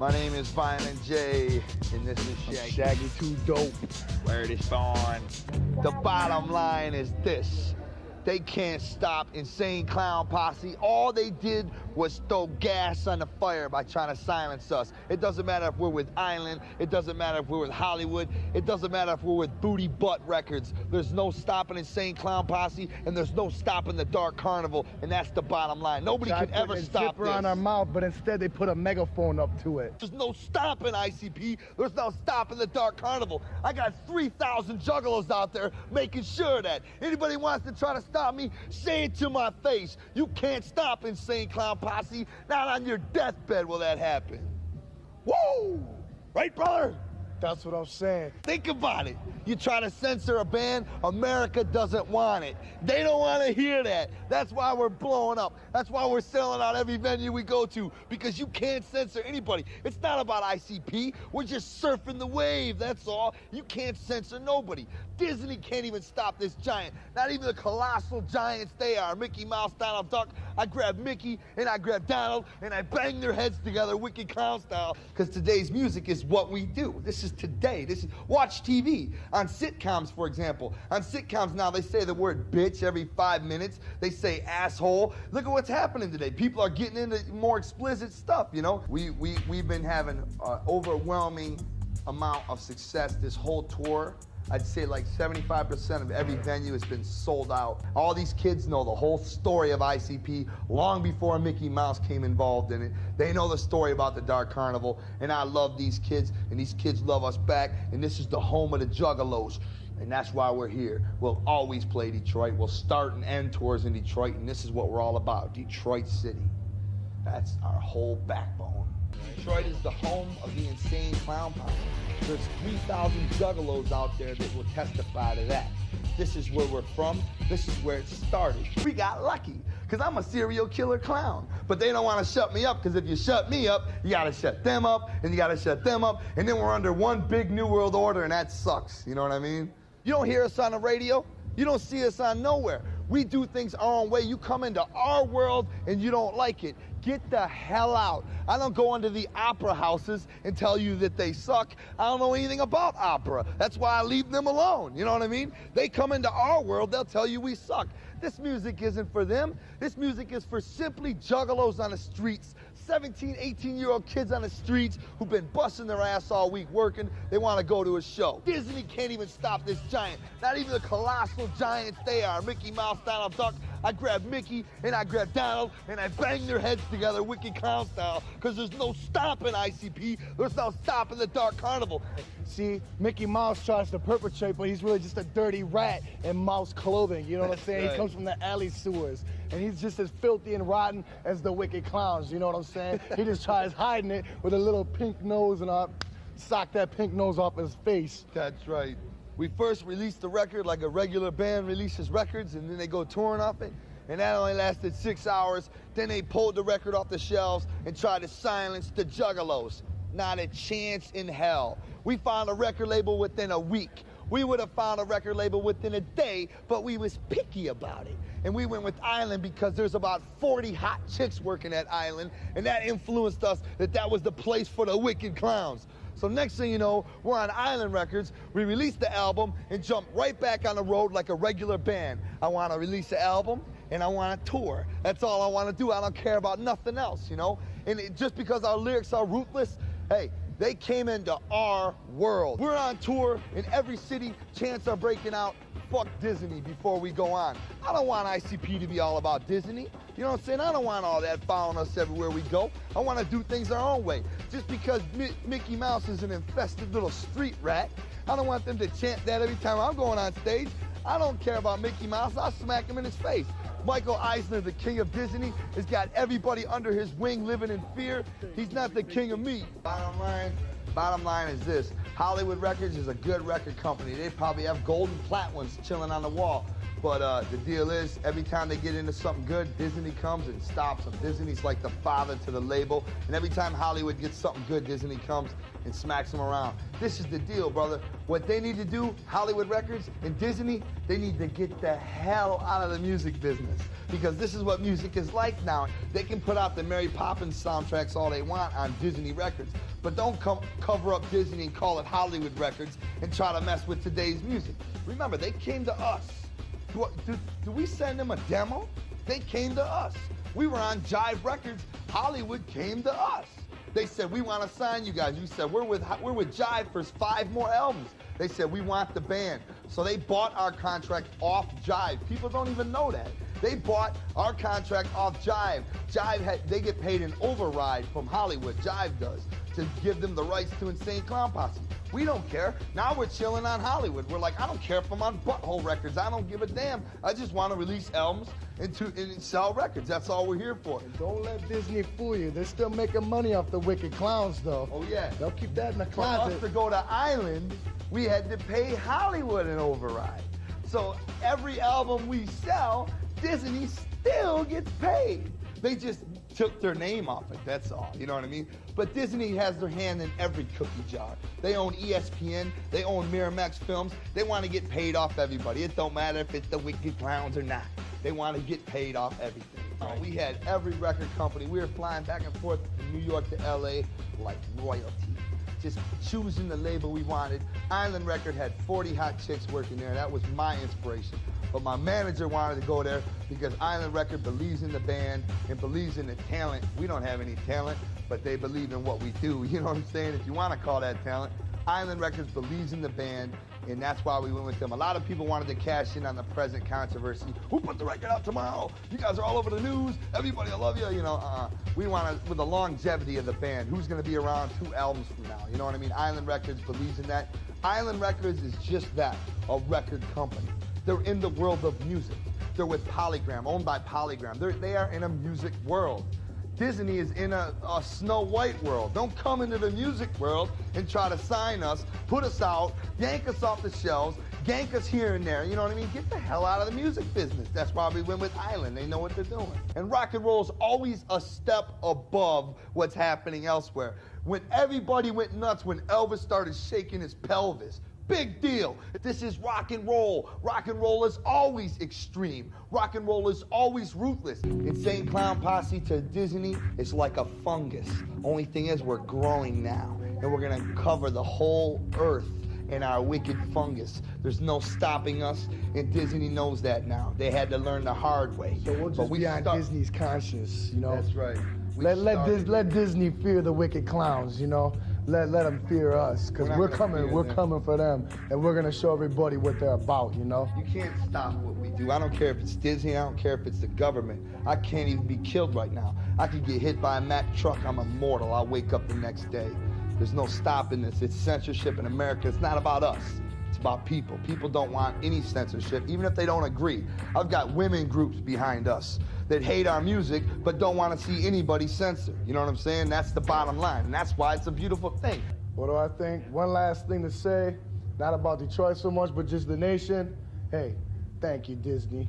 My name is Violent J, and this is Shaggy. Shaggy Too Dope. Word is born. The bottom line is this. They can't stop Insane Clown Posse. All they did was throw gas on the fire by trying to silence us. It doesn't matter if we're with Island. It doesn't matter if we're with Hollywood. It doesn't matter if we're with Booty Butt Records. There's no stopping Insane Clown Posse, and there's no stopping the Dark Carnival, and that's the bottom line. Nobody can ever stop this. On our mouth, but instead they put a megaphone up to it. There's no stopping ICP. There's no stopping the Dark Carnival. I got 3,000 juggalos out there making sure that anybody wants to try to stop me, say it to my face. You can't stop Insane Clown Posse. Not on your deathbed will that happen. Woo! Right, brother? That's what I'm saying. Think about it. You try to censor a band, America doesn't want it. They don't want to hear that. That's why we're blowing up. That's why we're selling out every venue we go to, because you can't censor anybody. It's not about ICP. We're just surfing the wave, that's all. You can't censor nobody. Disney can't even stop this giant. Not even the colossal giants they are. Mickey Mouse, Donald Duck. I grab Mickey and I grab Donald and I bang their heads together, wicked clown style, because today's music is what we do. This is today. This is watch TV. On sitcoms, for example. On sitcoms now, they say the word bitch every 5 minutes. They say asshole. Look at what's happening today. People are getting into more explicit stuff, you know? We've been having an overwhelming amount of success this whole tour. I'd say like 75% of every venue has been sold out. All these kids know the whole story of ICP long before Mickey Mouse came involved in it. They know the story about the Dark Carnival, and I love these kids, and these kids love us back, and this is the home of the Juggalos, and that's why we're here. We'll always play Detroit. We'll start and end tours in Detroit, and this is what we're all about, Detroit City. That's our whole backbone. Detroit is the home of the Insane Clown Posse. There's 3,000 juggalos out there that will testify to that. This is where we're from. This is where it started. We got lucky, because I'm a serial killer clown. But they don't want to shut me up, because if you shut me up, you got to shut them up, and you got to shut them up, and then we're under one big New World Order, and that sucks. You know what I mean? You don't hear us on the radio. You don't see us on nowhere. We do things our own way. You come into our world, and you don't like it. Get the hell out. I don't go into the opera houses and tell you that they suck. I don't know anything about opera. That's why I leave them alone. You know what I mean? They come into our world, they'll tell you we suck. This music isn't for them. This music is for simply juggalos on the streets. 17, 18-year-old kids on the streets who've been busting their ass all week working. They want to go to a show. Disney can't even stop this giant. Not even the colossal giants they are. Mickey Mouse, Donald Duck. I grab Mickey and I grab Donald and I bang their heads together, wicked clown style, because there's no stopping ICP. There's no stopping the Dark Carnival. See, Mickey Mouse tries to perpetrate, but he's really just a dirty rat in mouse clothing. You know what I'm saying? Right. He comes from the alley sewers, and he's just as filthy and rotten as the wicked clowns. You know what I'm saying? He just tries hiding it with a little pink nose, and sock that pink nose off his face. That's right. We first released the record like a regular band releases records, and then they go touring off it. And that only lasted 6 hours. Then they pulled the record off the shelves and tried to silence the juggalos. Not a chance in hell. We found a record label within a week. We would have found a record label within a day, but we was picky about it. And we went with Island because there's about 40 hot chicks working at Island, and that influenced us that was the place for the wicked clowns. So next thing you know, we're on Island Records. We released the album and jumped right back on the road like a regular band. I want to release the album and I want to tour. That's all I want to do. I don't care about nothing else, you know? And just because our lyrics are ruthless, hey, they came into our world. We're on tour in every city. Chants are breaking out. Fuck Disney before we go on. I don't want ICP to be all about Disney. You know what I'm saying? I don't want all that following us everywhere we go. I want to do things our own way. Just because Mickey Mouse is an infested little street rat, I don't want them to chant that every time I'm going on stage. I don't care about Mickey Mouse. I'll smack him in his face. Michael Eisner, the king of Disney, has got everybody under his wing living in fear. He's not the king of me. Bottom line is this. Hollywood Records is a good record company. They probably have golden platinums chilling on the wall. But the deal is, every time they get into something good, Disney comes and stops them. Disney's like the father to the label, and every time Hollywood gets something good, Disney comes and smacks them around. This is the deal, brother. What they need to do, Hollywood Records and Disney, they need to get the hell out of the music business, because this is what music is like now. They can put out the Mary Poppins soundtracks all they want on Disney Records, but don't cover up Disney and call it Hollywood Records and try to mess with today's music. Remember, they came to us. Do we send them a demo? They came to us. We were on Jive Records. Hollywood came to us. They said, we want to sign you guys. We said, we're with Jive for 5 more albums. They said, we want the band. So they bought our contract off Jive. People don't even know that. They bought our contract off Jive. They get paid an override from Hollywood, Jive does, to give them the rights to Insane Clown Posse. We don't care. Now we're chilling on Hollywood. We're like, I don't care if I'm on Butthole Records. I don't give a damn. I just want to release albums and sell records. That's all we're here for. And don't let Disney fool you. They're still making money off the Wicked Clowns, though. Oh, yeah. They'll keep that in the For closet. us to go to Island, we had to pay Hollywood an override. So every album we sell, Disney still gets paid. They just took their name off it, that's all, you know what I mean? But Disney has their hand in every cookie jar. They own ESPN, they own Miramax Films. They want to get paid off everybody. It don't matter if it's the Wicked Clowns or not. They want to get paid off everything. We had every record company. We were flying back and forth from New York to LA like royalty. Just choosing the label we wanted. Island Record had 40 hot chicks working there. That was my inspiration. But my manager wanted to go there because Island Record believes in the band and believes in the talent. We don't have any talent, but they believe in what we do. You know what I'm saying? If you want to call that talent. Island Records believes in the band, and that's why we went with them. A lot of people wanted to cash in on the present controversy. Who put the record out tomorrow? You guys are all over the news. Everybody will love you. You know, we want to, with the longevity of the band, who's going to be around 2 albums from now? You know what I mean? Island Records believes in that. Island Records is just that, a record company. They're in the world of music. They're with Polygram, owned by Polygram. They are in a music world. Disney is in a Snow White world. Don't come into the music world and try to sign us, put us out, yank us off the shelves, gank us here and there. You know what I mean? Get the hell out of the music business. That's why we went with Island. They know what they're doing. And rock and roll is always a step above what's happening elsewhere. When everybody went nuts when Elvis started shaking his pelvis, big deal. This is rock and roll. Rock and roll is always extreme. Rock and roll is always ruthless. Insane Clown Posse to Disney is like a fungus. Only thing is we're growing now, and we're gonna cover the whole earth in our wicked fungus. There's no stopping us, and Disney knows that now. They had to learn the hard way. So we'll just be on Disney's conscience, you know? That's right. Let Disney fear the Wicked Clowns, you know? Let them fear us, because we're coming for them, and we're gonna show everybody what they're about, you know? You can't stop what we do. I don't care if it's Disney, I don't care if it's the government. I can't even be killed right now. I could get hit by a Mack truck, I'm immortal. I'll wake up the next day. There's no stopping this. It's censorship in America. It's not about us. It's about people. People don't want any censorship, even if they don't agree. I've got women groups behind us that hate our music but don't want to see anybody censored. You know what I'm saying? That's the bottom line, and that's why it's a beautiful thing. What do I think? One last thing to say, not about Detroit so much, but just the nation. Hey, thank you, Disney.